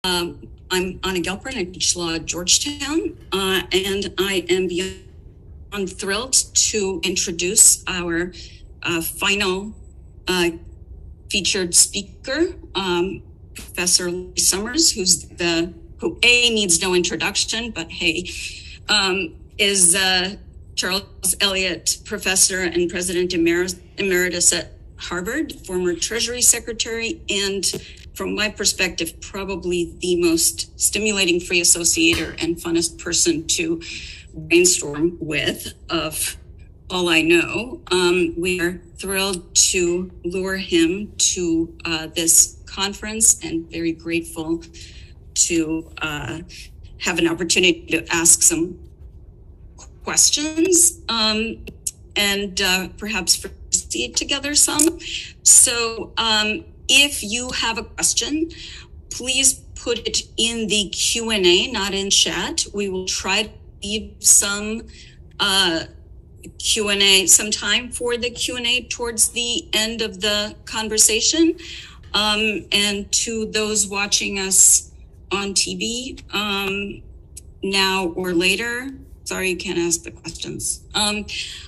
I'm Anna Gelperin. I teach law at Georgetown, and I am beyond thrilled to introduce our final featured speaker, Professor Lee Summers, who needs no introduction, but hey, is Charles Eliot Professor and President Emeritus at Harvard, former Treasury Secretary, and from my perspective, probably the most stimulating free associator and funnest person to brainstorm with of all I know. We are thrilled to lure him to this conference and very grateful to have an opportunity to ask some questions and perhaps proceed together some. So if you have a question, please put it in the Q&A, not in chat. We will try to leave some Q&A, some time for the Q&A towards the end of the conversation. And to those watching us on TV now or later, sorry, you can't ask the questions.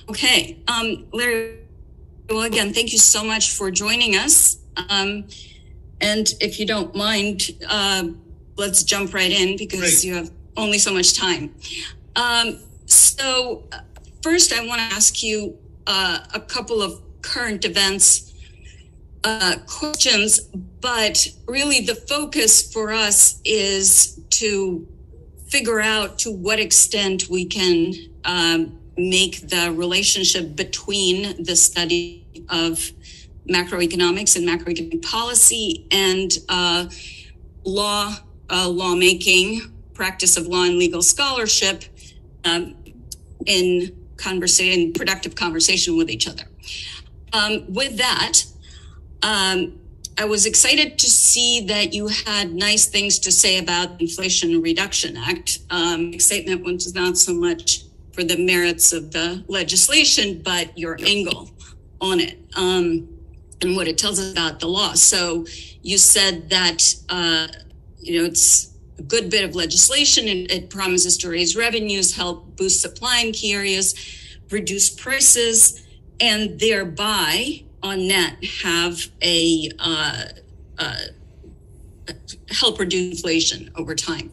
Okay, Larry, well, again, thank you so much for joining us. And if you don't mind, let's jump right in because Great. You have only so much time. So first, I want to ask you a couple of current events questions, but really the focus for us is to figure out to what extent we can make the relationship between the study of macroeconomics and macroeconomic policy and lawmaking, practice of law and legal scholarship in productive conversation with each other. With that, I was excited to see that you had nice things to say about the Inflation Reduction Act. Excitement was not so much for the merits of the legislation, but your angle on it. And what it tells us about the law. So you said that, it's a good bit of legislation. It promises to raise revenues, help boost supply in key areas, reduce prices, and thereby, on net, have help reduce inflation over time.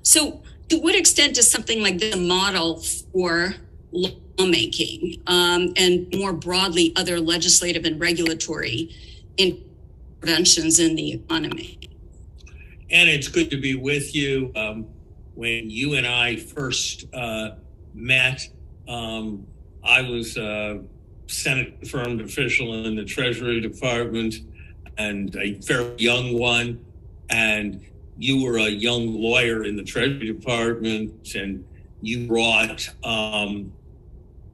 So to what extent is something like this a model for lawmaking and more broadly other legislative and regulatory interventions in the economy? And it's good to be with you. When you and I first met, I was a Senate confirmed official in the Treasury Department and a very young one. And you were a young lawyer in the Treasury Department, and you brought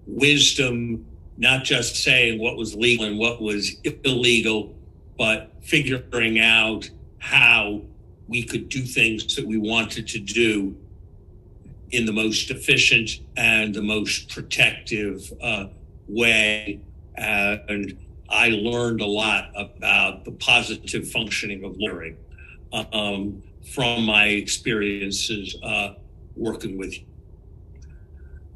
wisdom, not just saying what was legal and what was illegal, but figuring out how we could do things that we wanted to do in the most efficient and the most protective way. And I learned a lot about the positive functioning of lawyering from my experiences working with you.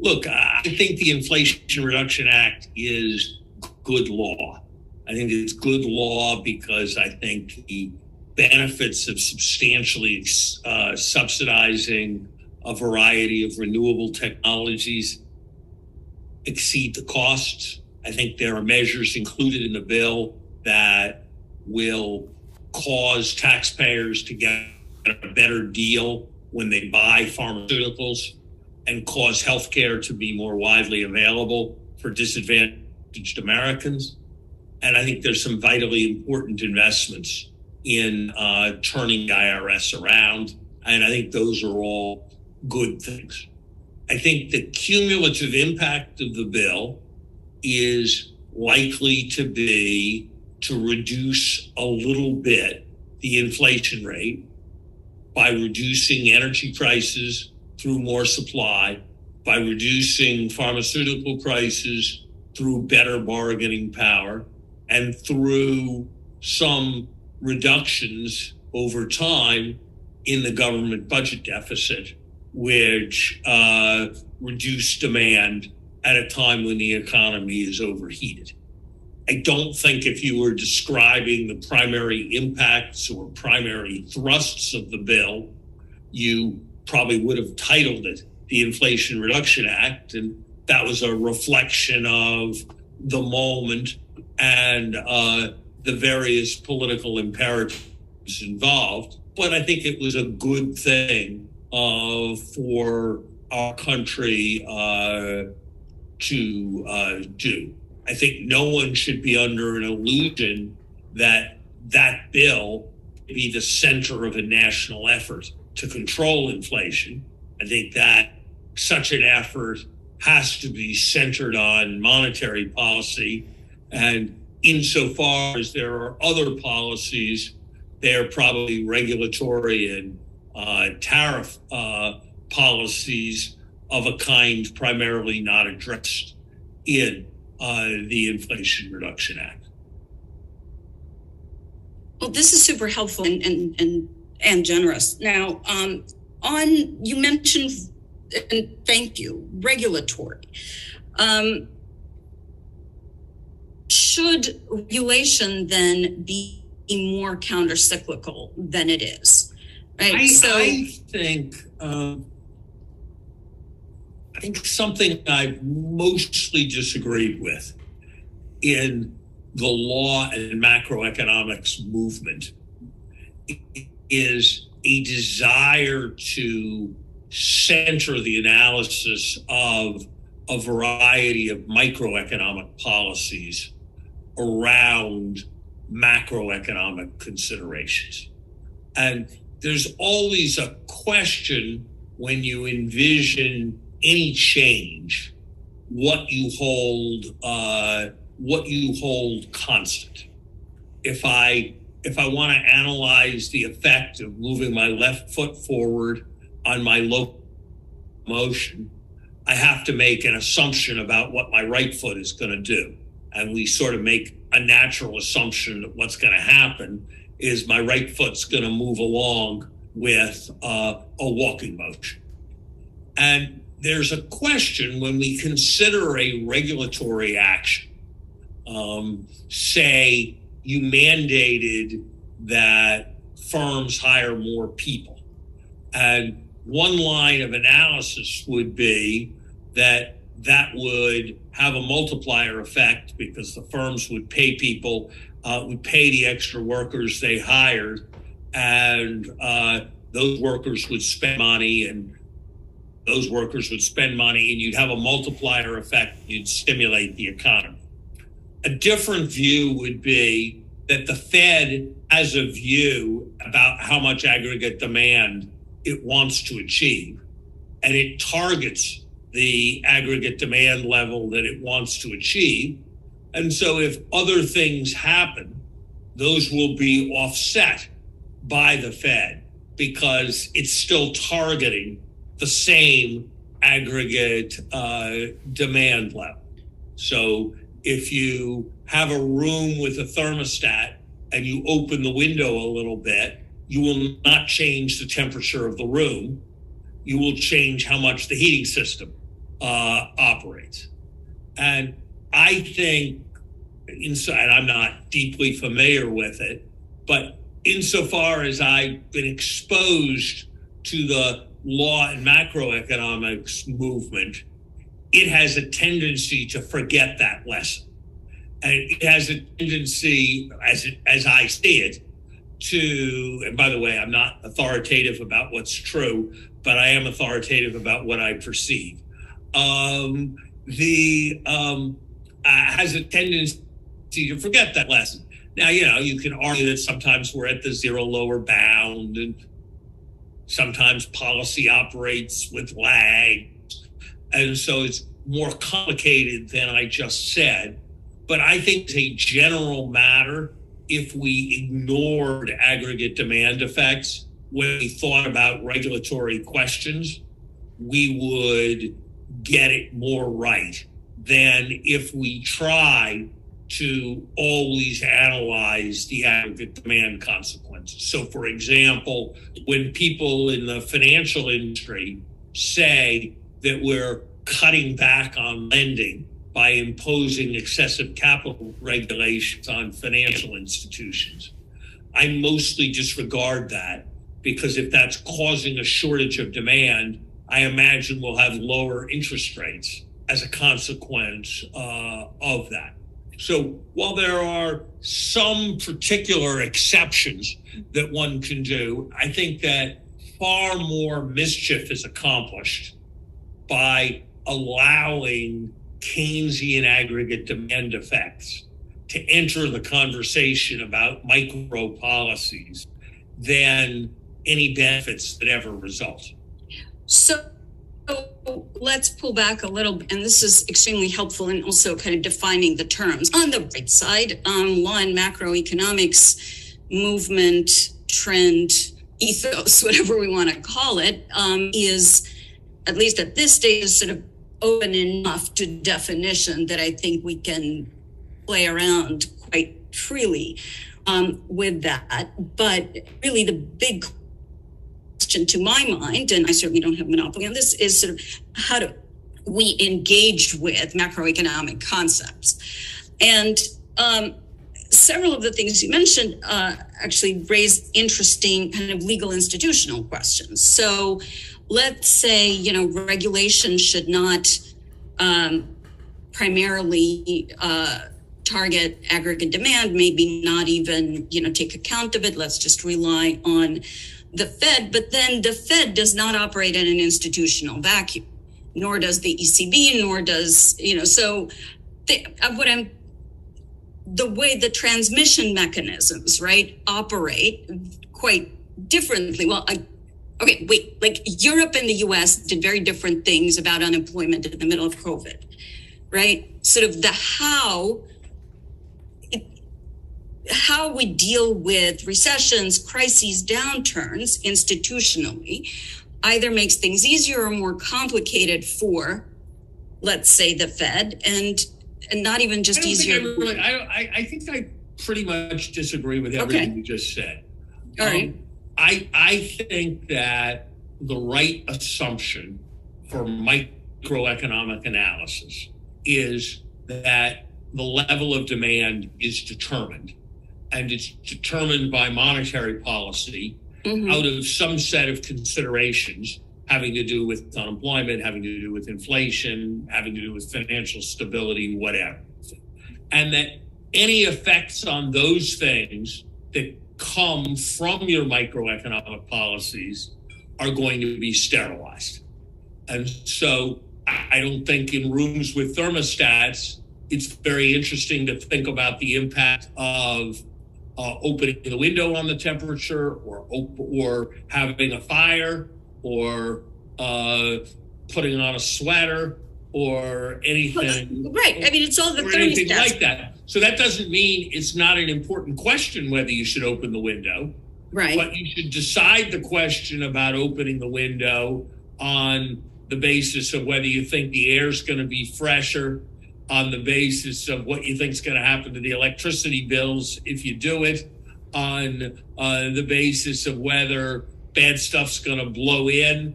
Look, I think the Inflation Reduction Act is good law. I think it's good law because I think the benefits of substantially subsidizing a variety of renewable technologies exceed the costs. I think there are measures included in the bill that will cause taxpayers to get a better deal when they buy pharmaceuticals and cause healthcare to be more widely available for disadvantaged Americans. And I think there's some vitally important investments in turning the IRS around. And I think those are all good things. I think the cumulative impact of the bill is likely to be to reduce a little bit the inflation rate by reducing energy prices through more supply, by reducing pharmaceutical prices through better bargaining power, and through some reductions over time in the government budget deficit, which reduced demand at a time when the economy is overheated. I don't think if you were describing the primary impacts or primary thrusts of the bill, you probably would have titled it the Inflation Reduction Act, and that was a reflection of the moment and the various political imperatives involved. But I think it was a good thing for our country to do. I think no one should be under an illusion that that bill be the center of a national effort to control inflation. I think that such an effort has to be centered on monetary policy. And insofar as there are other policies, they're probably regulatory and tariff policies of a kind primarily not addressed in the Inflation Reduction Act. Well, this is super helpful and generous. Now, you mentioned, and thank you, regulatory. Should regulation then be more countercyclical than it is? Right? I think something I've mostly disagreed with in the law and macroeconomics movement is a desire to center the analysis of a variety of microeconomic policies around macroeconomic considerations. And there's always a question when you envision any change, what you hold constant. If I want to analyze the effect of moving my left foot forward on my locomotion, I have to make an assumption about what my right foot is going to do. And we sort of make a natural assumption that what's going to happen is my right foot's going to move along with a walking motion. And there's a question when we consider a regulatory action. Say you mandated that firms hire more people. And one line of analysis would be that that would have a multiplier effect because the firms would pay people, would pay the extra workers they hired, and those workers would spend money, and those workers would spend money, and you'd have a multiplier effect. You'd stimulate the economy. A different view would be that the Fed has a view about how much aggregate demand it wants to achieve, and it targets the aggregate demand level that it wants to achieve. And so if other things happen, those will be offset by the Fed because it's still targeting the same aggregate demand level. So if you have a room with a thermostat and you open the window a little bit, you will not change the temperature of the room. You will change how much the heating system operates. And I think, and I'm not deeply familiar with it, but insofar as I've been exposed to the law and macroeconomics movement, it has a tendency to forget that lesson. And it has a tendency, as I see it, to, and by the way, I'm not authoritative about what's true, but I am authoritative about what I perceive. Has a tendency to forget that lesson. Now, you can argue that sometimes we're at the zero lower bound, and sometimes policy operates with lag. And so it's more complicated than I just said. But I think it's a general matter, if we ignored aggregate demand effects when we thought about regulatory questions, we would get it more right than if we try to always analyze the aggregate demand consequences. So, for example, when people in the financial industry say that we're cutting back on lending by imposing excessive capital regulations on financial institutions, I mostly disregard that, because if that's causing a shortage of demand, I imagine we'll have lower interest rates as a consequence of that. So while there are some particular exceptions that one can do, I think that far more mischief is accomplished by allowing Keynesian aggregate demand effects to enter the conversation about micro policies than any benefits that ever result. So let's pull back a little, and this is extremely helpful in also kind of defining the terms. On the right side, one, macroeconomics, movement, trend, ethos, whatever we want to call it, is, at least at this stage, is sort of open enough to definition that I think we can play around quite freely with that. But really the big question to my mind, and I certainly don't have a monopoly on this, is sort of how do we engage with macroeconomic concepts? And several of the things you mentioned actually raise interesting kind of legal institutional questions. So let's say, regulation should not primarily target aggregate demand, maybe not even, take account of it. Let's just rely on the Fed. But then the Fed does not operate in an institutional vacuum, nor does the ECB, nor does, so the way the transmission mechanisms, right, operate quite differently. Well, okay, wait, like Europe and the US did very different things about unemployment in the middle of COVID, right? Sort of the how we deal with recessions, crises, downturns institutionally either makes things easier or more complicated for, let's say, the Fed, and not even just easier. I think I pretty much disagree with everything you just said. All right. I think that the right assumption for microeconomic analysis is that the level of demand is determined, and it's determined by monetary policy out of some set of considerations having to do with unemployment, having to do with inflation, having to do with financial stability, whatever. And that any effects on those things that come from your microeconomic policies are going to be sterilized. And so I don't think in rooms with thermostats, it's very interesting to think about the impact of opening the window on the temperature, or having a fire, or putting on a sweater, or anything. Right. I mean, it's all the anything like that. So that doesn't mean it's not an important question whether you should open the window. Right. But you should decide the question about opening the window on the basis of whether you think the air's going to be fresher, on the basis of what you think is going to happen to the electricity bills if you do it, on the basis of whether bad stuff's going to blow in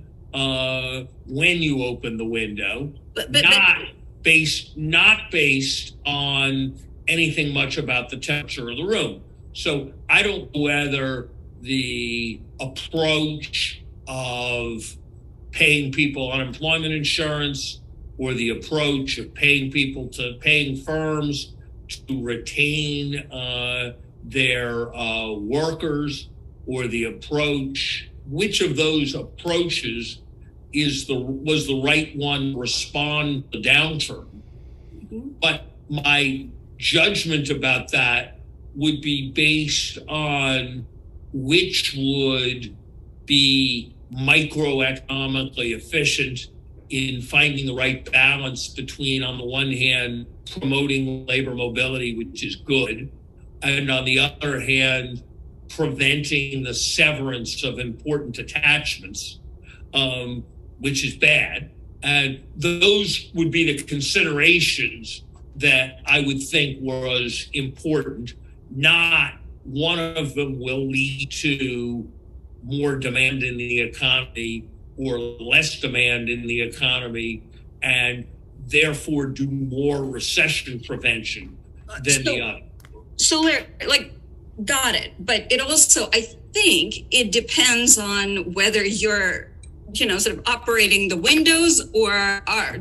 when you open the window, not based on anything much about the temperature of the room. So I don't know whether the approach of paying people unemployment insurance, or the approach of paying firms to retain their workers, or the approach, which of those approaches was the right one to respond to the downturn. But my judgment about that would be based on which would be microeconomically efficient in finding the right balance between, on the one hand, promoting labor mobility, which is good, and on the other hand, preventing the severance of important attachments, which is bad. And those would be the considerations that I would think was important. Not one of them will lead to more demand in the economy or less demand in the economy, and therefore do more recession prevention than the other. So, like, got it. But it also, I think it depends on whether you're, sort of operating the windows or are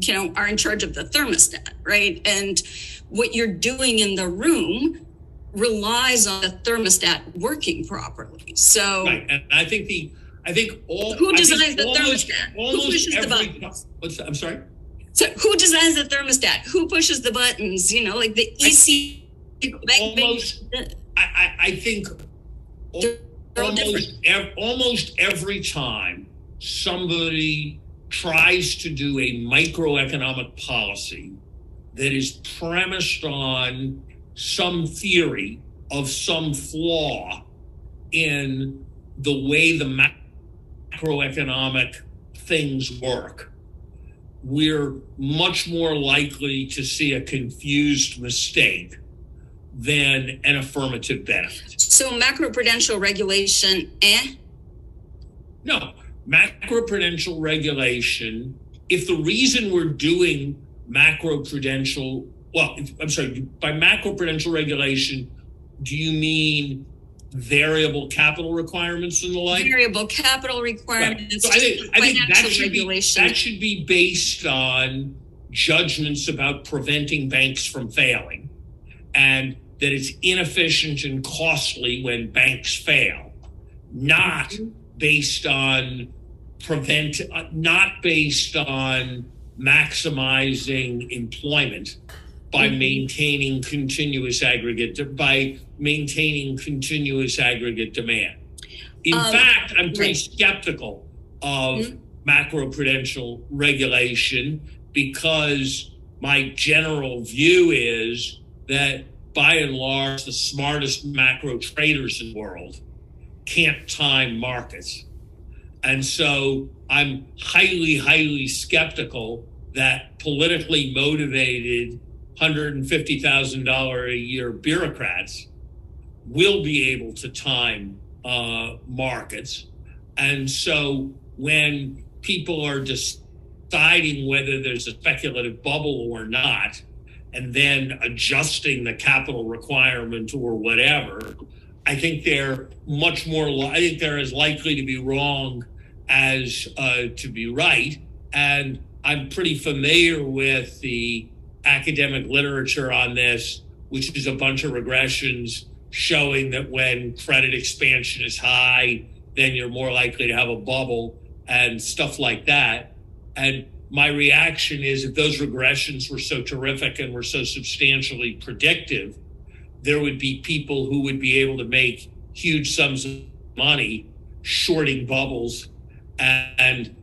in charge of the thermostat, right? And what you're doing in the room relies on the thermostat working properly. So, right. And I think who designs the thermostat? Who pushes the buttons? I'm sorry? So who designs the thermostat? Who pushes the buttons? Like the EC. I think almost every time somebody tries to do a microeconomic policy that is premised on some theory of some flaw in the way the macroeconomic things work, we're much more likely to see a confused mistake than an affirmative benefit. So macroprudential regulation, No, macroprudential regulation, if the reason we're doing macroprudential, by macroprudential regulation, do you mean variable capital requirements and the like? Variable capital requirements. Right. So I think that should be based on judgments about preventing banks from failing, and that it's inefficient and costly when banks fail, not based on maximizing employment by maintaining continuous aggregate demand. In fact, I'm pretty skeptical of macroprudential regulation, because my general view is that by and large, the smartest macro traders in the world can't time markets. And so I'm highly, highly skeptical that politically motivated $150,000 a year bureaucrats will be able to time markets. And so when people are deciding whether there's a speculative bubble or not, and then adjusting the capital requirement or whatever, I think they're as likely to be wrong as to be right. And I'm pretty familiar with the academic literature on this, which is a bunch of regressions showing that when credit expansion is high, then you're more likely to have a bubble and stuff like that. And my reaction is, if those regressions were so terrific and were so substantially predictive, there would be people who would be able to make huge sums of money shorting bubbles and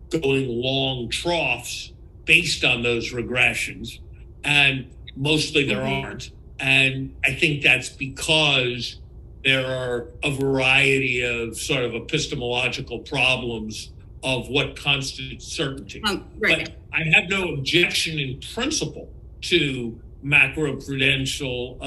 going long troughs based on those regressions. And mostly there aren't. And I think that's because there are a variety of sort of epistemological problems of what constitutes certainty. Right. But I have no objection in principle to macroprudential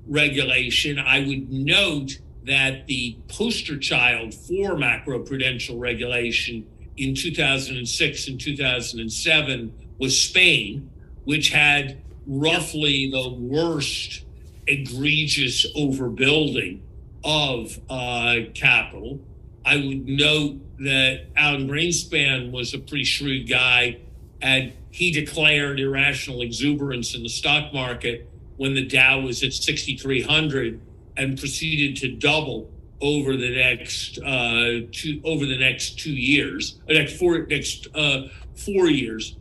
regulation. I would note that the poster child for macroprudential regulation in 2006 and 2007 was Spain, which had roughly the worst egregious overbuilding of capital. I would note that Alan Greenspan was a pretty shrewd guy, and he declared irrational exuberance in the stock market when the Dow was at 6,300, and proceeded to double over the next 2 years, next 4 years.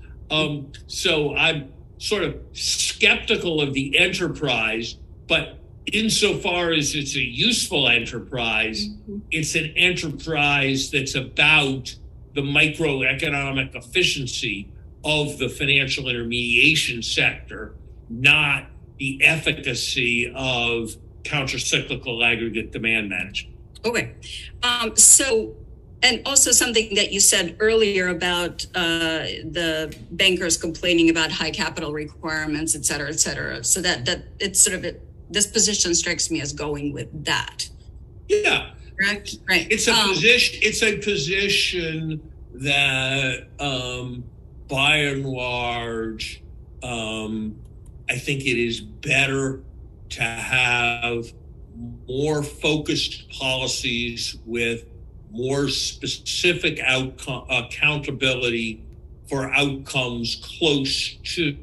So I'm sort of skeptical of the enterprise, but insofar as it's a useful enterprise, it's an enterprise that's about the microeconomic efficiency of the financial intermediation sector, not the efficacy of countercyclical aggregate demand management. Okay. So And also something that you said earlier about the bankers complaining about high capital requirements, et cetera, et cetera. So that it's sort of this position strikes me as going with that. Yeah. Correct. Right. It's a position. It's a position that, by and large, I think it is better to have more focused policies with more specific accountability for outcomes close to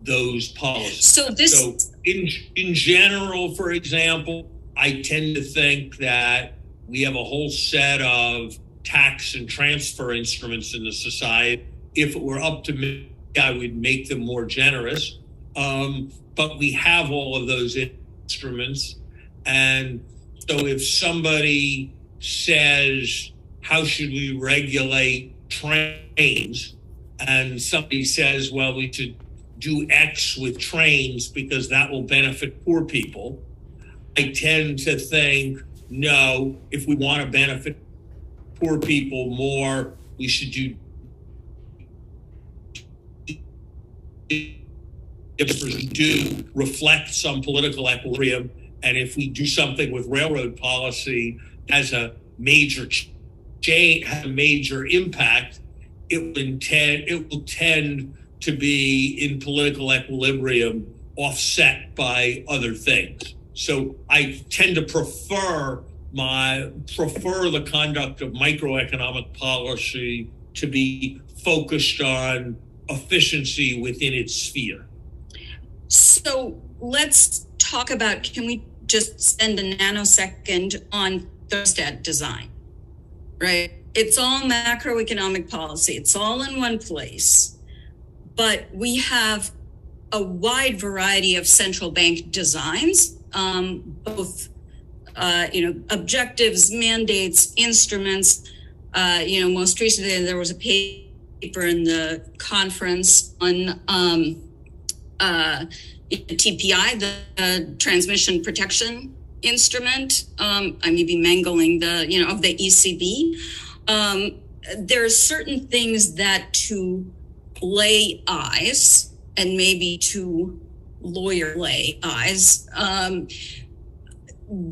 those policies. So in general, for example, I tend to think that we have a whole set of tax and transfer instruments in the society. If it were up to me, I would make them more generous. But we have all of those instruments. And so if somebody says, how should we regulate trains? And somebody says, well, we should do X with trains because that will benefit poor people. I tend to think, no, if we want to benefit poor people more, we should do reflect some political equilibrium. And if we do something with railroad policy as a major change, has a major impact, it will tend to be in political equilibrium, offset by other things. So I tend to prefer the conduct of microeconomic policy to be focused on efficiency within its sphere. So let's talk about, can we just spend a nanosecond on thermostat design, right? It's all macroeconomic policy. It's all in one place, but we have a wide variety of central bank designs, both, objectives, mandates, instruments. Most recently there was a paper in the conference on TPI, the transmission protection instrument. I may be mangling of the ECB. There are certain things that to lay eyes and maybe to lawyer lay eyes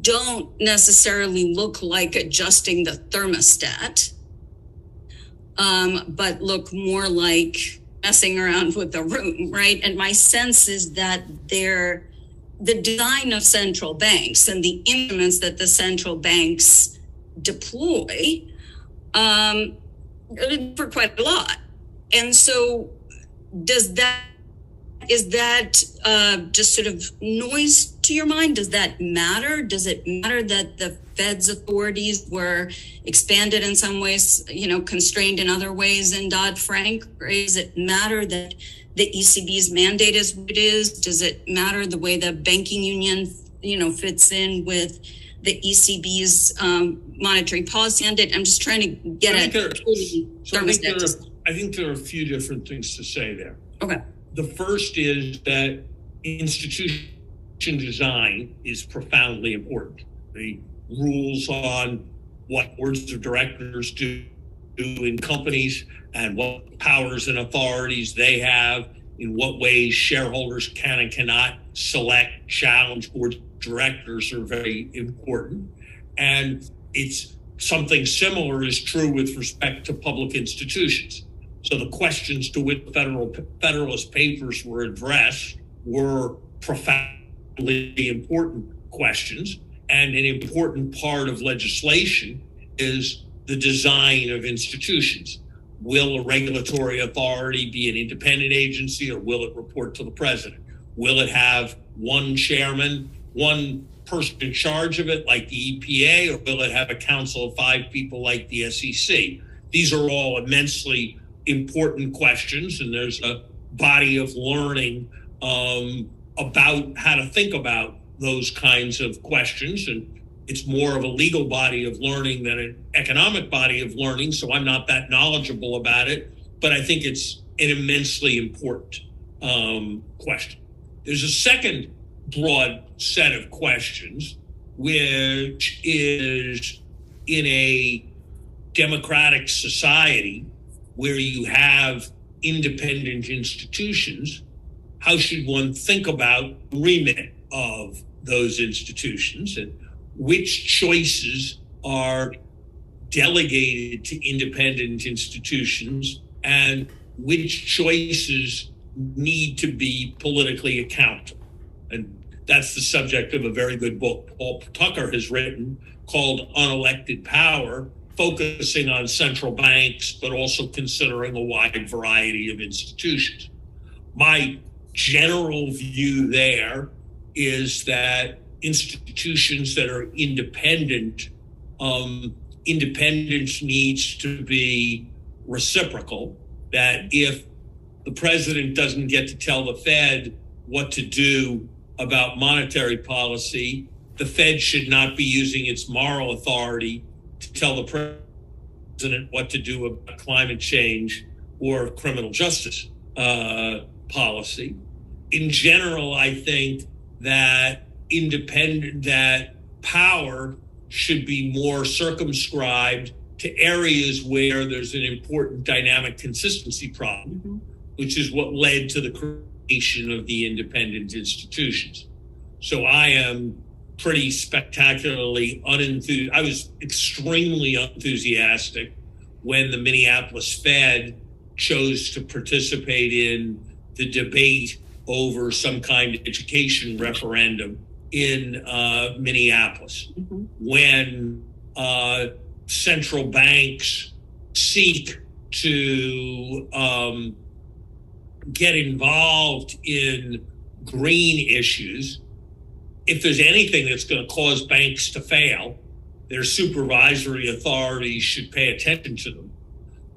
don't necessarily look like adjusting the thermostat, but look more like messing around with the room, right? And my sense is that the design of central banks and the instruments that the central banks deploy for quite a lot. And so is that just sort of noise to your mind? Does that matter? Does it matter that the Fed's authorities were expanded in some ways, constrained in other ways in Dodd-Frank? Or does it matter that the ECB's mandate is what it is? Does it matter the way the banking union, fits in with the ECB's monetary policy mandate? I'm just trying to get at thermostat. I think there are a few different things to say there. Okay. The first is that institution design is profoundly important. The rules on what boards of directors do in companies and what powers and authorities they have, in what ways shareholders can and cannot select, challenge board directors are very important. And it's something similar is true with respect to public institutions. So the questions to which Federalist Papers were addressed were profoundly important questions. And an important part of legislation is the design of institutions. Will a regulatory authority be an independent agency, or will it report to the president? Will it have one chairman, one person in charge of it like the EPA, or will it have a council of 5 people like the SEC? These are all immensely important questions, and there's a body of learning about how to think about those kinds of questions. And it's more of a legal body of learning than an economic body of learning, so I'm not that knowledgeable about it, but I think it's an immensely important question. There's a second broad set of questions, which is in a democratic society where you have independent institutions, how should one think about the remit of those institutions and which choices are delegated to independent institutions and which choices need to be politically accountable? And that's the subject of a very good book Paul Tucker has written called Unelected Power, focusing on central banks, but also considering a wide variety of institutions. My general view there is that institutions that are independent, independence needs to be reciprocal, that if the president doesn't get to tell the Fed what to do about monetary policy, the Fed should not be using its moral authority to tell the president what to do about climate change or criminal justice policy. In general, I think that that power should be more circumscribed to areas where there's an important dynamic consistency problem, which is what led to the creation of the independent institutions. So I am pretty spectacularly unenthusiastic. I was extremely enthusiastic when the Minneapolis Fed chose to participate in the debate over some kind of education referendum in Minneapolis. When central banks seek to get involved in green issues, if there's anything that's going to cause banks to fail, their supervisory authorities should pay attention to them.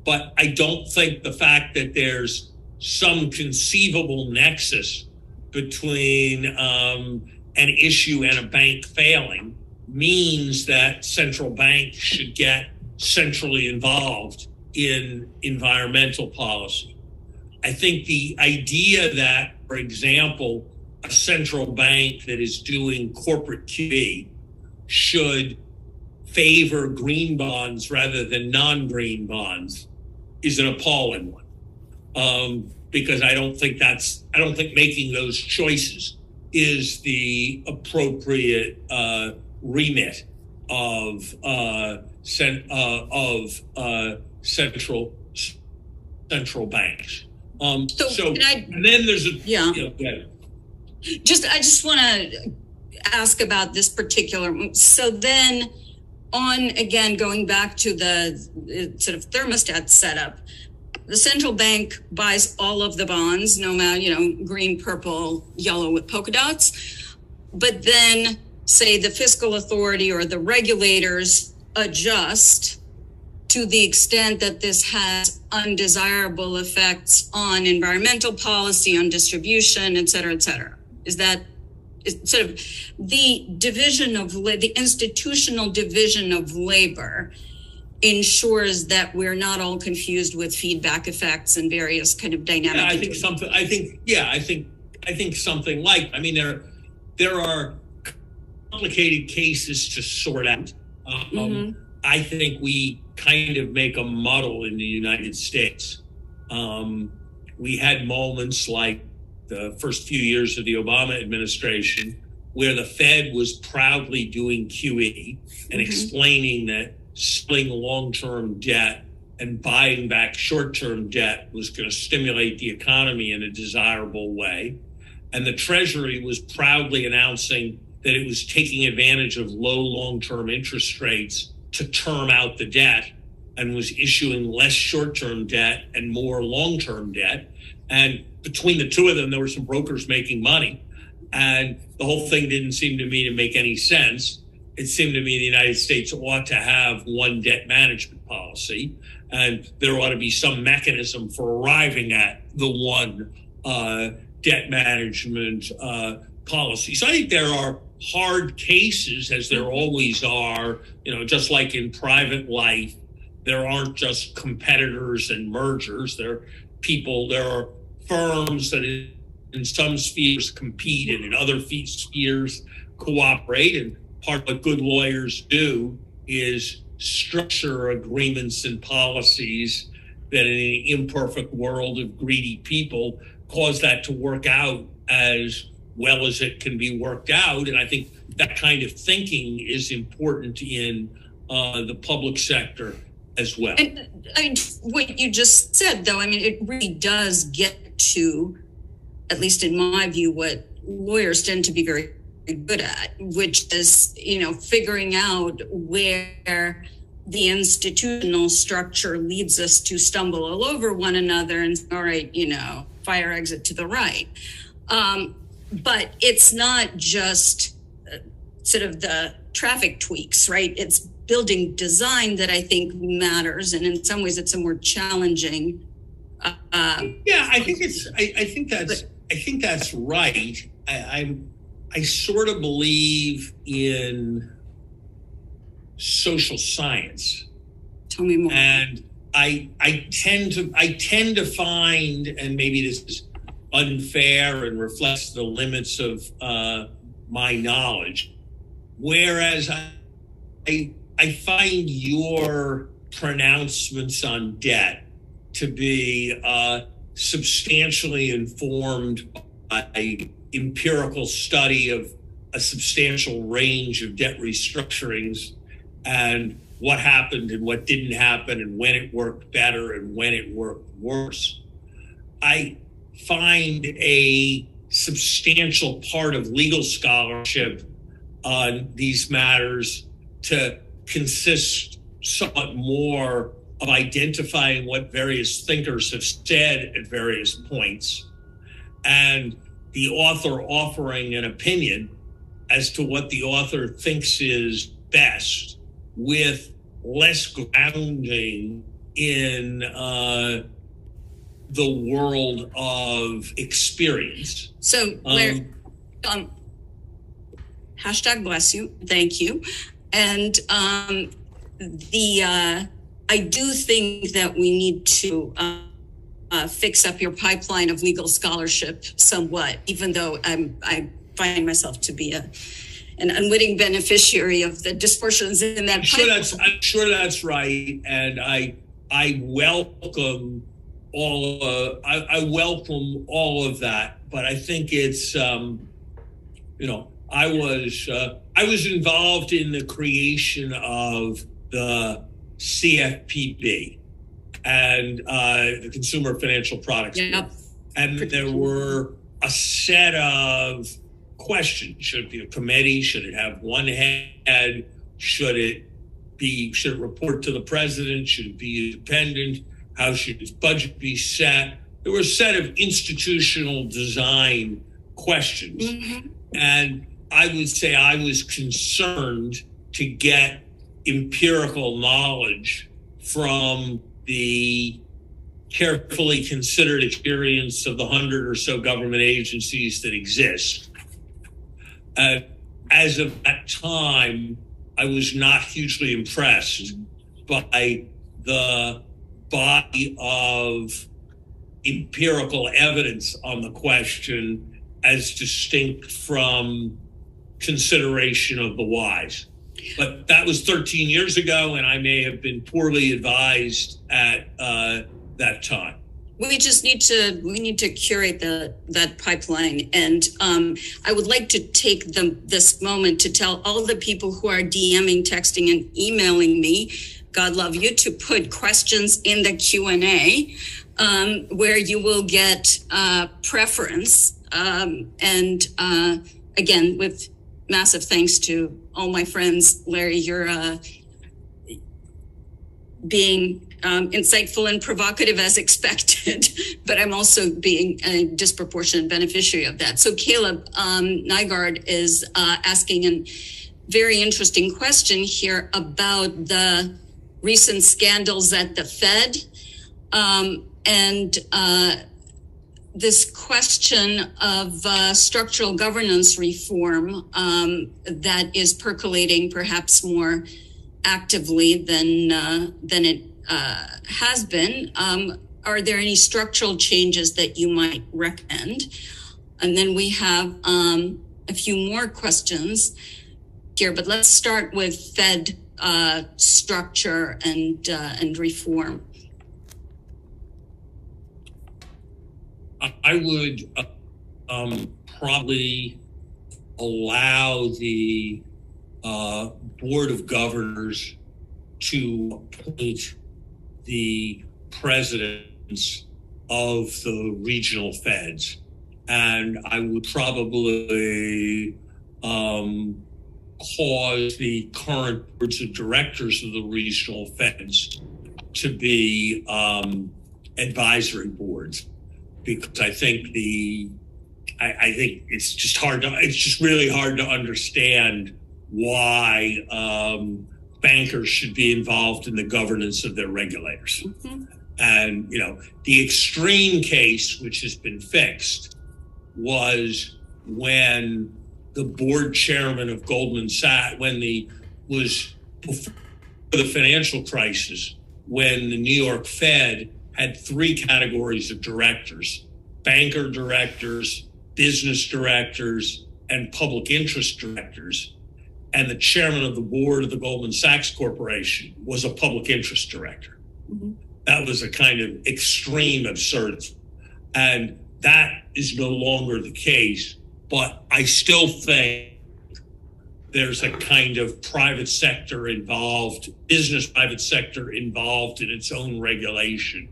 But I don't think the fact that there's some conceivable nexus between an issue and a bank failing means that central banks should get centrally involved in environmental policy. I think the idea that, for example, a central bank that is doing corporate QE should favor green bonds rather than non-green bonds is an appalling one. Because I don't think making those choices is the appropriate remit of central banks. And then there's I just want to ask about this particular. So then, again, going back to the sort of thermostat setup, the central bank buys all of the bonds, no matter, green, purple, yellow with polka dots. But then, say, the fiscal authority or the regulators adjust to the extent that this has undesirable effects on environmental policy, on distribution, et cetera, et cetera. Is sort of the division of the institutional division of labor ensures that we're not all confused with feedback effects and various kind of dynamic. I think something like, I mean, there are complicated cases to sort out. I think we kind of make a muddle in the United States. We had moments like the first few years of the Obama administration where the Fed was proudly doing QE and explaining that selling long-term debt and buying back short-term debt was going to stimulate the economy in a desirable way. And the Treasury was proudly announcing that it was taking advantage of low long-term interest rates to term out the debt and was issuing less short-term debt and more long-term debt. And between the two of them, there were some brokers making money. And the whole thing didn't seem to me to make any sense. It seemed to me the United States ought to have one debt management policy, and there ought to be some mechanism for arriving at the one debt management policy. So I think there are hard cases, as there always are, just like in private life, there aren't just competitors and mergers. There are firms that in some spheres compete and in other spheres cooperate. And part of what good lawyers do is structure agreements and policies that in an imperfect world of greedy people cause that to work out as well as it can be worked out. And I think that kind of thinking is important in the public sector as well. And what you just said, though, I mean, it really does get to, at least in my view, what lawyers tend to be very good at, which is, figuring out where the institutional structure leads us to stumble all over one another and, all right, fire exit to the right. But it's not just sort of the traffic tweaks, right? It's building design that I think matters. And in some ways it's a more challenging. I think that's right. I sort of believe in social science. Tell me more. And I tend to find, and maybe this is unfair and reflects the limits of my knowledge, whereas I find your pronouncements on debt to be substantially informed by empirical study of a substantial range of debt restructurings and what happened and what didn't happen and when it worked better and when it worked worse. I find a substantial part of legal scholarship on these matters to consist somewhat more of identifying what various thinkers have said at various points and the author offering an opinion as to what the author thinks is best, with less grounding in the world of experience. So, hashtag bless you. Thank you. And I do think that we need to fix up your pipeline of legal scholarship somewhat, even though I find myself to be an unwitting beneficiary of the distortions in that pipeline. I'm sure that's right, and I welcome I welcome all of that. But I think it's I was involved in the creation of the CFPB and the Consumer Financial Products. Yep. And there were a set of questions. Should it be a committee? Should it have one head? Should it report to the president? Should it be independent? How should its budget be set? There were a set of institutional design questions. Mm-hmm. And I would say I was concerned to get empirical knowledge from the carefully considered experience of the 100 or so government agencies that exist. As of that time, I was not hugely impressed by the body of empirical evidence on the question as distinct from consideration of the whys. But that was 13 years ago, and I may have been poorly advised at that time. We just need to curate that pipeline, and I would like to take this moment to tell all the people who are DMing, texting, and emailing me, God love you, to put questions in the Q&A, where you will get preference, and again, with massive thanks to all my friends. Larry, you're being insightful and provocative as expected, but I'm also being a disproportionate beneficiary of that. So Caleb Nygaard is asking a very interesting question here about the recent scandals at the Fed, and this question of structural governance reform that is percolating perhaps more actively than it has been. Are there any structural changes that you might recommend? And then we have a few more questions here, but let's start with Fed structure and reform? I would probably allow the Board of Governors to appoint the presidents of the regional feds. And I would probably cause the current boards of directors of the regional feds to be advisory boards, because I think I think it's just really hard to understand why bankers should be involved in the governance of their regulators. Mm-hmm. And, the extreme case, which has been fixed, was when the board chairman of Goldman Sachs, was before the financial crisis, when the New York Fed had three categories of directors: banker directors, business directors, and public interest directors. And the chairman of the board of the Goldman Sachs Corporation was a public interest director. Mm-hmm. That was a kind of extreme absurdity. And that is no longer the case. But I still think there's a kind of private sector involved, private sector involved in its own regulation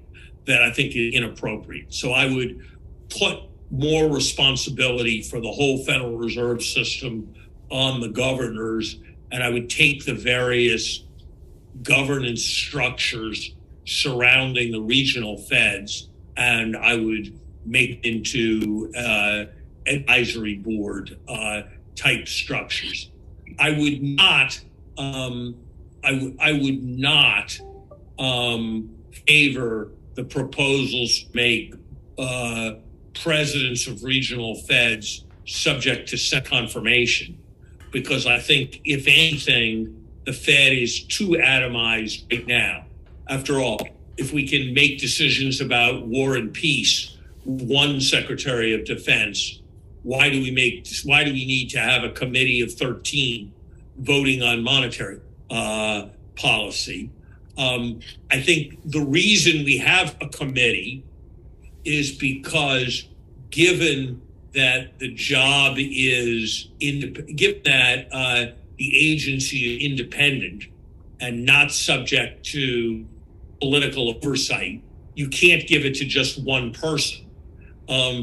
that I think is inappropriate. So I would put more responsibility for the whole Federal Reserve System on the governors, and I would take the various governance structures surrounding the regional feds, and I would make into advisory board type structures. I would not. I would not favor the proposals to make presidents of regional feds subject to Senate confirmation, because I think, if anything, the Fed is too atomized right now. After all, if we can make decisions about war and peace, one Secretary of Defense, why do we need to have a committee of 13 voting on monetary policy? I think the reason we have a committee is because, given that the job is given that the agency is independent and not subject to political oversight, you can't give it to just one person,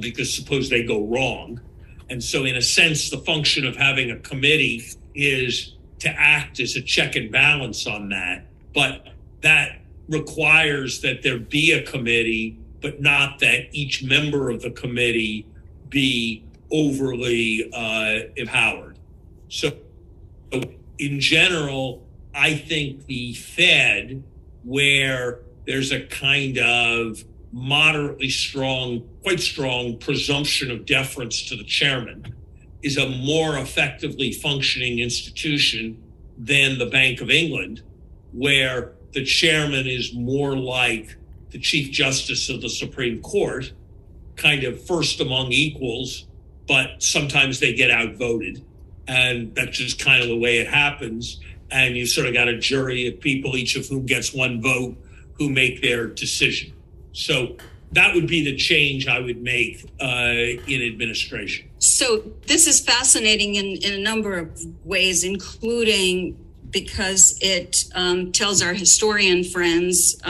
because suppose they go wrong. And so, in a sense, the function of having a committee is to act as a check and balance on that. But that requires that there be a committee, but not that each member of the committee be overly empowered. So in general, I think the Fed, where there's a kind of moderately strong, quite strong presumption of deference to the chairman, is a more effectively functioning institution than the Bank of England, where the chairman is more like the Chief Justice of the Supreme Court, kind of first among equals, but sometimes they get outvoted. And that's just kind of the way it happens. And you sort of got a jury of people, each of whom gets one vote, who make their decision. So that would be the change I would make in administration. So this is fascinating in a number of ways, including because it tells our historian friends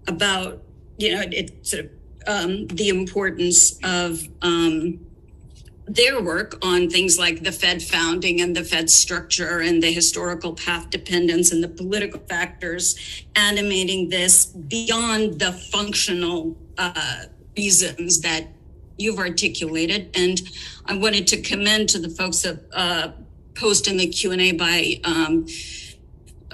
about, it's the importance of their work on things like the Fed founding and the Fed structure and the historical path dependence and the political factors animating this beyond the functional reasons that you've articulated. And I wanted to commend to the folks that post in the Q&A by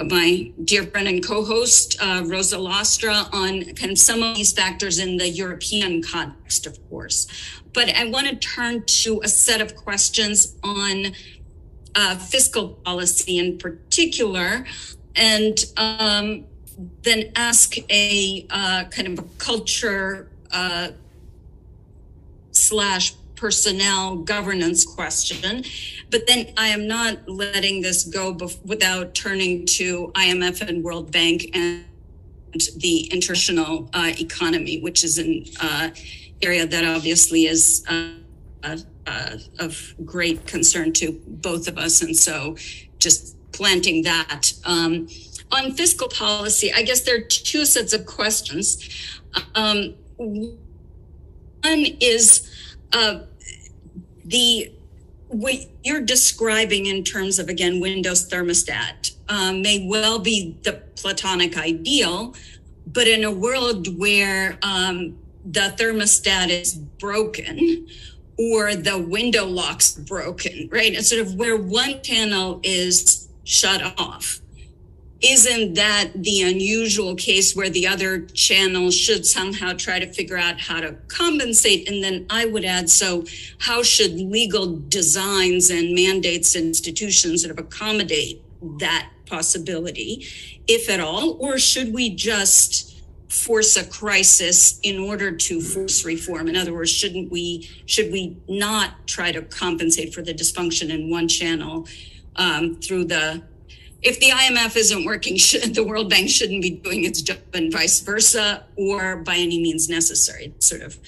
my dear friend and co-host, Rosa Lastra, on kind of some of these factors in the European context, of course. But I want to turn to a set of questions on fiscal policy in particular, and then ask a kind of a culture / personnel governance question. But then I am not letting this go without turning to IMF and World Bank and the international economy, which is an area that obviously is of great concern to both of us. And so just planting that. On fiscal policy, I guess there are two sets of questions. One is what you're describing in terms of, again, Windows thermostat may well be the platonic ideal, but in a world where the thermostat is broken or the window lock's broken, right? It's sort of where one channel is shut off. Isn't that the unusual case where the other channel should somehow try to figure out how to compensate? And then I would add, so how should legal designs and mandates and institutions sort of accommodate that possibility, if at all? Or should we just force a crisis in order to force reform? In other words, should we not try to compensate for the dysfunction in one channel through if the IMF isn't working, the World Bank shouldn't be doing its job and vice versa, or by any means necessary. It's sort of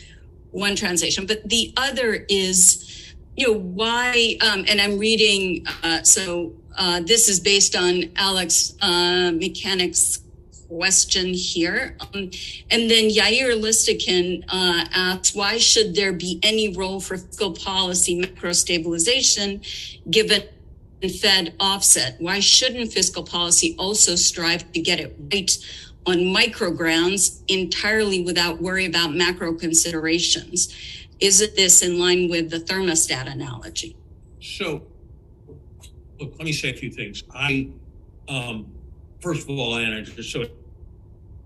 one translation. But the other is, why, and I'm reading, this is based on Alex Mechanic's question here. And then Yair Listikin asks, why should there be any role for fiscal policy macro stabilization given Fed offset? Why shouldn't fiscal policy also strive to get it right on micro grounds entirely without worry about macro considerations? Isn't this in line with the thermostat analogy? So, look, let me say a few things. First of all, Anna, just so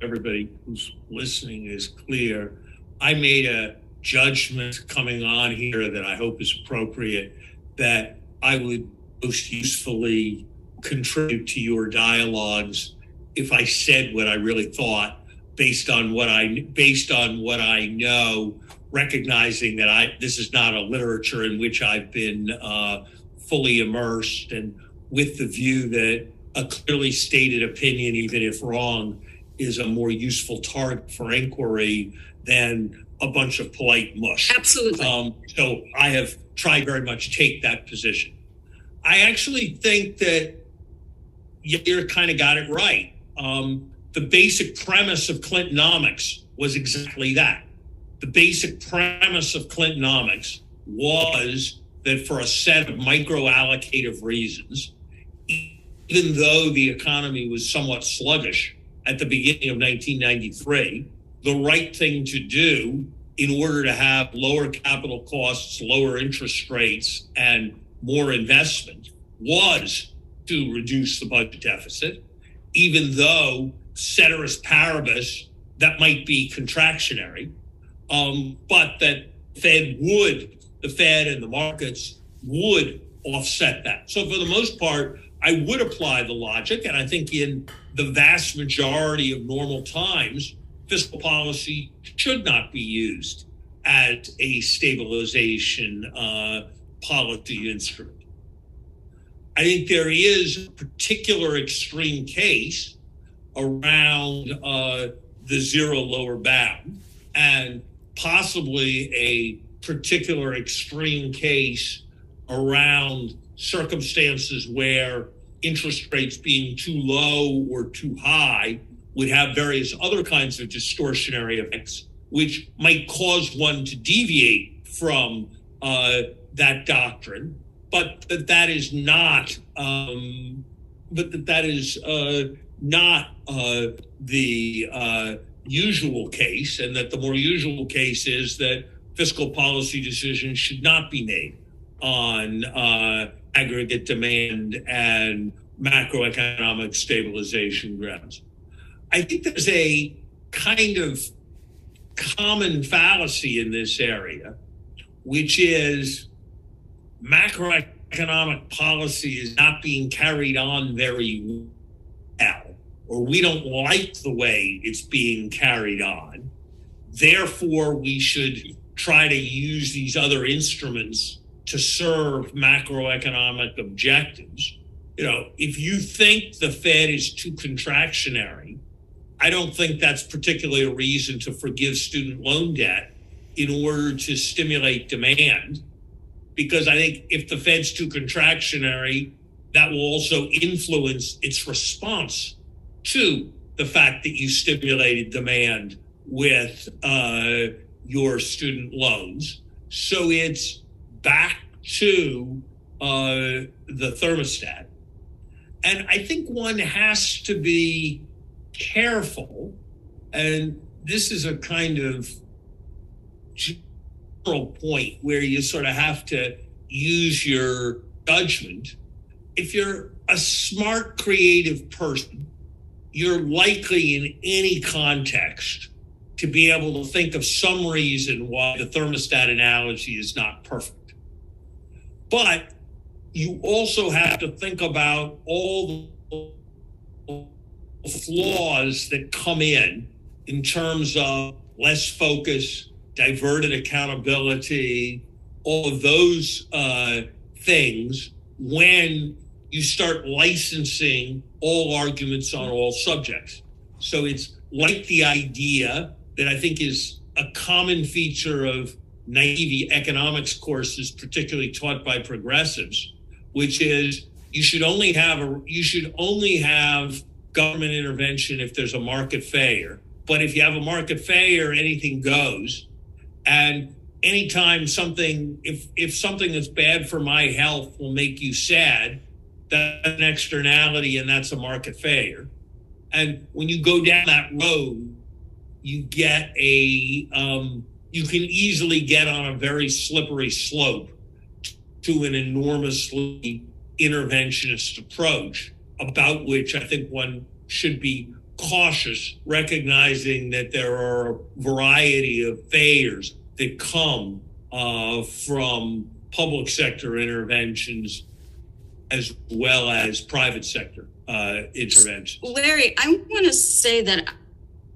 everybody who's listening is clear, I made a judgment coming on here that I hope is appropriate, that I would most usefully contribute to your dialogues if I said what I really thought based on what I know, recognizing that this is not a literature in which I've been fully immersed, and with the view that a clearly stated opinion, even if wrong, is a more useful target for inquiry than a bunch of polite mush. Absolutely. So I have tried very much to take that position. I actually think that you kind of got it right. The basic premise of Clintonomics was exactly that. The basic premise of Clintonomics was that for a set of micro-allocative reasons, even though the economy was somewhat sluggish at the beginning of 1993, the right thing to do in order to have lower capital costs, lower interest rates, and more investment was to reduce the budget deficit, even though ceteris paribus, that might be contractionary, but that the Fed and the markets would offset that. So for the most part, I would apply the logic, and I think in the vast majority of normal times, fiscal policy should not be used as a stabilization policy instrument. I think there is a particular extreme case around the zero lower bound, and possibly a particular extreme case around circumstances where interest rates being too low or too high would have various other kinds of distortionary effects, which might cause one to deviate from that doctrine, but that is not the usual case, and that the more usual case is that fiscal policy decisions should not be made on aggregate demand and macroeconomic stabilization grounds. I think there's a kind of common fallacy in this area, which is macroeconomic policy is not being carried on very well, or we don't like the way it's being carried on. Therefore, we should try to use these other instruments to serve macroeconomic objectives. If you think the Fed is too contractionary, I don't think that's particularly a reason to forgive student loan debt in order to stimulate demand. Because I think if the Fed's too contractionary, that will also influence its response to the fact that you stimulated demand with your student loans. So it's back to the thermostat. And I think one has to be careful, and this is a kind of general point where you sort of have to use your judgment. If you're a smart, creative person, you're likely in any context to be able to think of some reason why the thermostat analogy is not perfect. But you also have to think about all the flaws that come in terms of less focus, diverted accountability, all of those things when you start licensing all arguments on all subjects. So it's like the idea that I think is a common feature of naive economics courses, particularly taught by progressives, which is you should only have government intervention if there's a market failure. But if you have a market failure, anything goes. And anytime if something that's bad for my health will make you sad, that's an externality and that's a market failure. And when you go down that road, you get you can easily get on a very slippery slope to an enormously interventionist approach, about which I think one should be cautious, recognizing that there are a variety of failures that come from public sector interventions as well as private sector interventions. Larry, I want to say that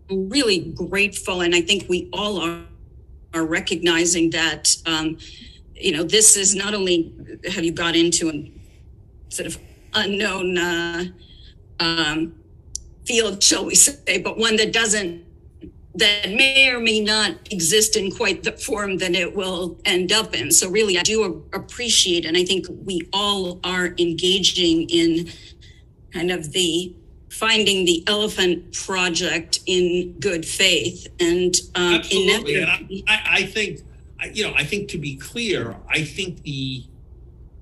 I'm really grateful, and I think we all are recognizing that, this is not only have you got into a sort of unknown field, shall we say, but one that may or may not exist in quite the form that it will end up in. So really, I do appreciate, and I think we all are engaging in kind of the finding the elephant project in good faith. And absolutely. And I think to be clear, I think the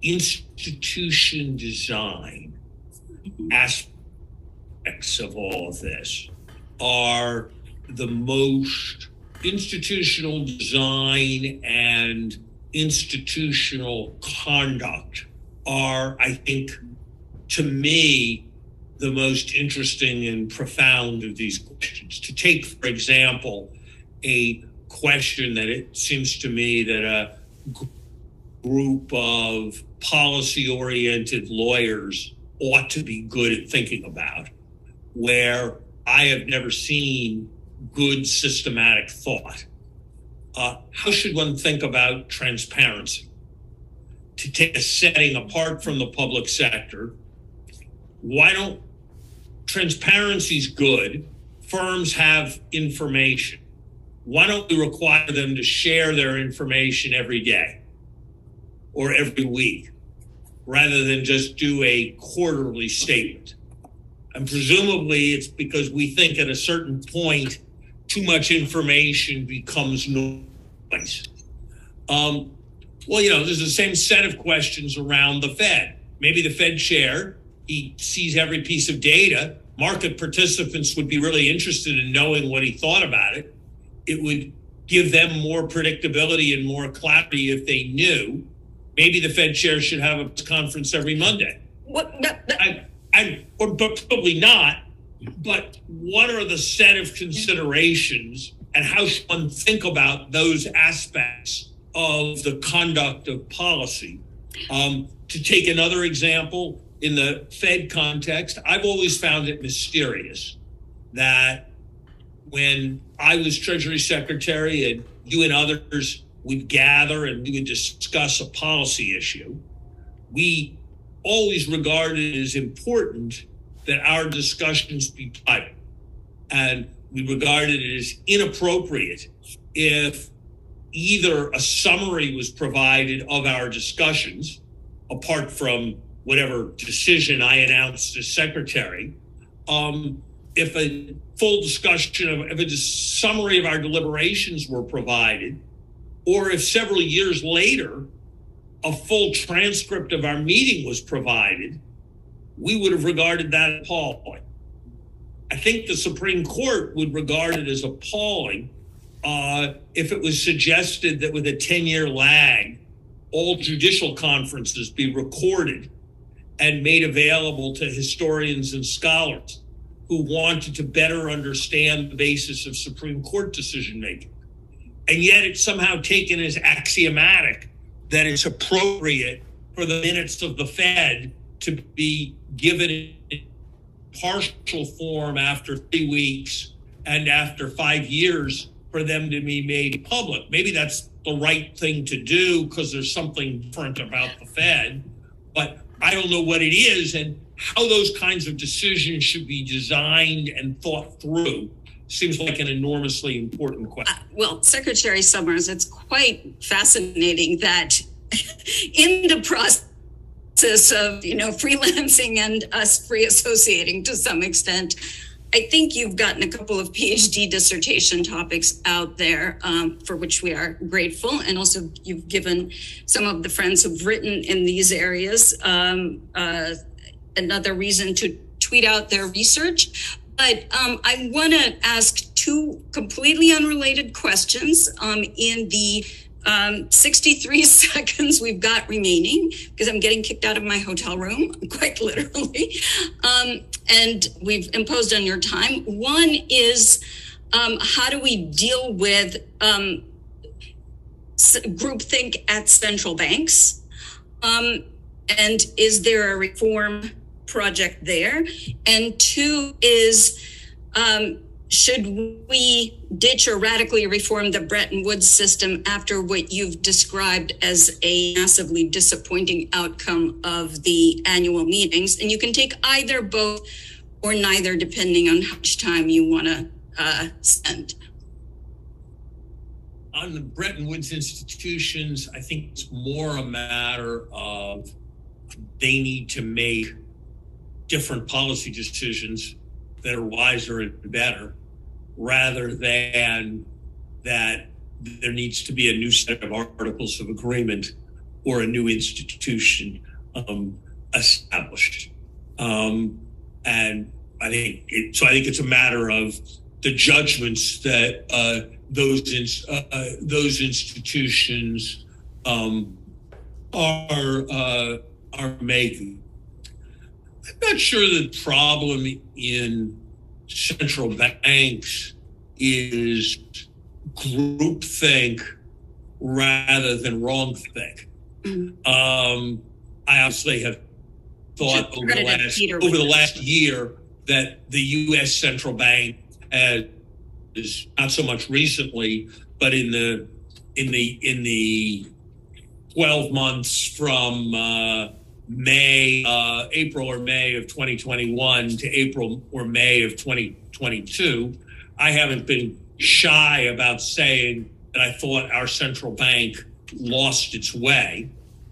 institution design aspects of all of this are the most institutional design and institutional conduct are, I think, to me, the most interesting and profound of these questions. To take, for example, a question that it seems to me that a group of policy-oriented lawyers ought to be good at thinking about, where I have never seen good systematic thought. How should one think about transparency? To take a setting apart from the public sector, transparency is good. Firms have information. Why don't we require them to share their information every day or every week rather than just do a quarterly statement? And presumably it's because we think at a certain point too much information becomes noise. There's the same set of questions around the Fed. Maybe the Fed chair, he sees every piece of data. Market participants would be really interested in knowing what he thought about it. It would give them more predictability and more clarity if they knew. Maybe the Fed chair should have a conference every Monday. Or probably not. But what are the set of considerations, and how should one think about those aspects of the conduct of policy? To take another example, in the Fed context, I've always found it mysterious that when I was Treasury Secretary and you and others would gather and we would discuss a policy issue, we always regarded it as important that our discussions be private. And we regarded it as inappropriate if either a summary was provided of our discussions, apart from whatever decision I announced as secretary, if a full discussion if a summary of our deliberations were provided, or if several years later a full transcript of our meeting was provided, we would have regarded that as appalling. I think the Supreme Court would regard it as appalling if it was suggested that with a 10-year lag, all judicial conferences be recorded and made available to historians and scholars who wanted to better understand the basis of Supreme Court decision-making. And yet it's somehow taken as axiomatic that it's appropriate for the minutes of the Fed to be given in partial form after 3 weeks and after 5 years for them to be made public. Maybe that's the right thing to do because there's something different about the Fed, but I don't know what it is, and how those kinds of decisions should be designed and thought through seems like an enormously important question. Well, Secretary Summers, it's quite fascinating that in the process of, freelancing and us free associating to some extent, I think you've gotten a couple of PhD dissertation topics out there for which we are grateful. And also you've given some of the friends who've written in these areas another reason to tweet out their research. But I want to ask two completely unrelated questions in the 63 seconds we've got remaining, because I'm getting kicked out of my hotel room, quite literally. And we've imposed on your time. One is, how do we deal with groupthink at central banks? And is there a reform project there? And two is, should we ditch or radically reform the Bretton Woods system after what you've described as a massively disappointing outcome of the annual meetings? And you can take either, both, or neither, depending on how much time you want to spend. On the Bretton Woods institutions, I think it's more a matter of they need to make different policy decisions that are wiser and better, rather than that there needs to be a new set of articles of agreement or a new institution established. And I think it's a matter of the judgments that those institutions are making. I'm not sure the problem in central banks is groupthink rather than wrongthink. I obviously have thought over the last year that the U.S. central bank is not so much recently, but in the 12 months from April or May of 2021 to April or May of 2022, I haven't been shy about saying that I thought our central bank lost its way.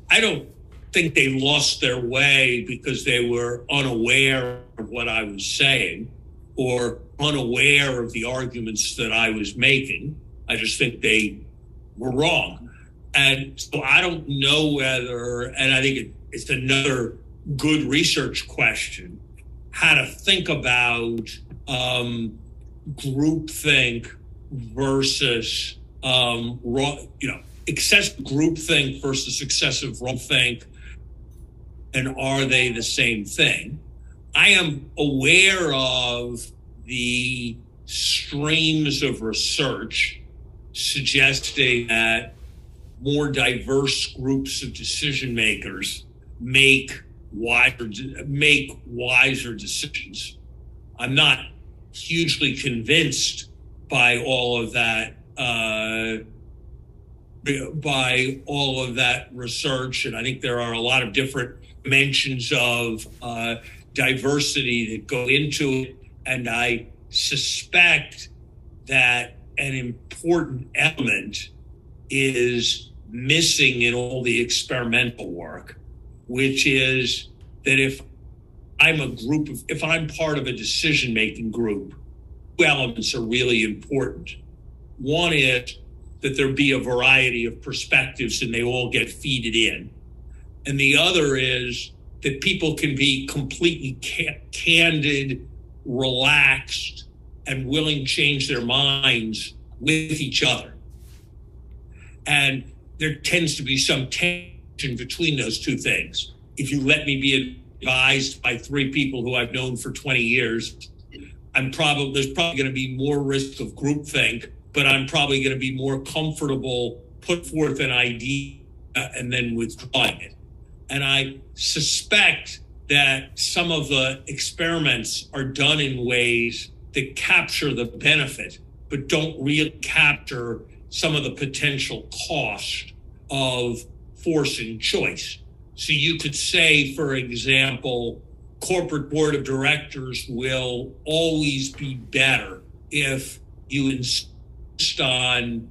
I don't think they lost their way because they were unaware of what I was saying or unaware of the arguments that I was making. I just think they were wrong. And so I don't know whether, and I think it's another good research question, how to think about groupthink versus excessive groupthink versus excessive wrongthink, and are they the same thing? I am aware of the streams of research suggesting that more diverse groups of decision makers make wiser decisions. I'm not hugely convinced by all of that by all of that research. And I think there are a lot of different dimensions of diversity that go into it. And I suspect that an important element is missing in all the experimental work, which is that if I'm part of a decision-making group, two elements are really important. One is that there be a variety of perspectives and they all get feeded in. And the other is that people can be completely candid, relaxed, and willing to change their minds with each other. And there tends to be some tension between those two things. If you let me be advised by three people who I've known for 20 years, there's probably going to be more risk of groupthink, but I'm probably going to be more comfortable put forth an idea and then withdrawing it. And I suspect that some of the experiments are done in ways that capture the benefit, but don't really capture some of the potential cost of forcing choice. So you could say, for example, corporate board of directors will always be better if you insist on,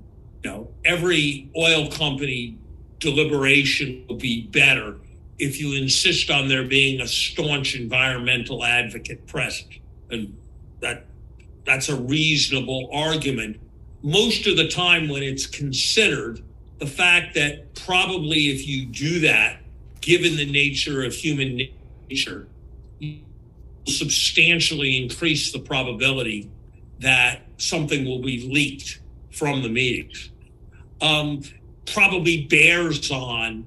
every oil company deliberation will be better if you insist on there being a staunch environmental advocate present. And that's a reasonable argument. Most of the time when it's considered, the fact that probably if you do that, given the nature of human nature, you will substantially increase the probability that something will be leaked from the meetings. Probably bears on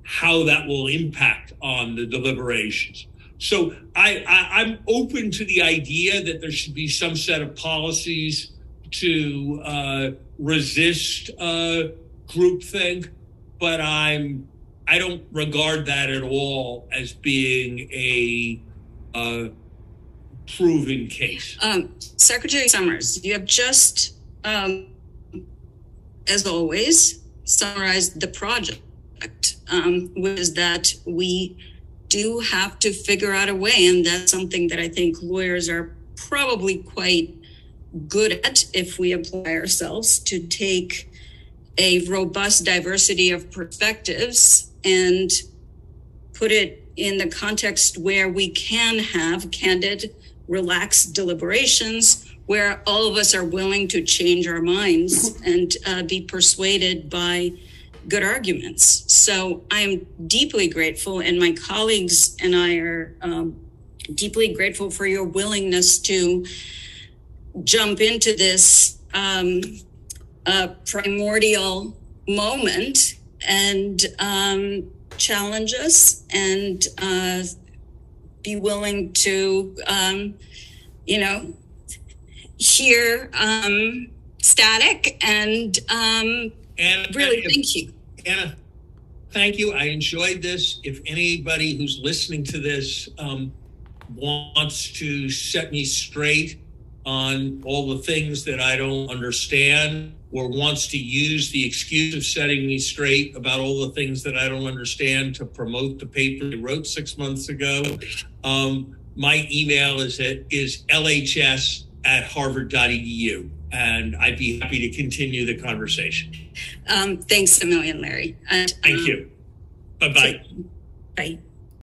how that will impact on the deliberations. So I'm open to the idea that there should be some set of policies to resist groupthink, but I don't regard that at all as being a proven case. Secretary Summers, you have just, as always, summarized the project, which is that we do have to figure out a way, and that's something that I think lawyers are probably quite good at if we apply ourselves, to take a robust diversity of perspectives and put it in the context where we can have candid, relaxed deliberations where all of us are willing to change our minds and be persuaded by good arguments. So I'm deeply grateful, and my colleagues and I are deeply grateful for your willingness to jump into this primordial moment and challenge us and be willing to, hear static and really thank you. Anna, thank you. I enjoyed this. If anybody who's listening to this wants to set me straight on all the things that I don't understand, or wants to use the excuse of setting me straight about all the things that I don't understand to promote the paper I wrote 6 months ago, my email is lhs@harvard.edu, and I'd be happy to continue the conversation. Thanks a million, Larry. Thank you. Bye-bye. Bye.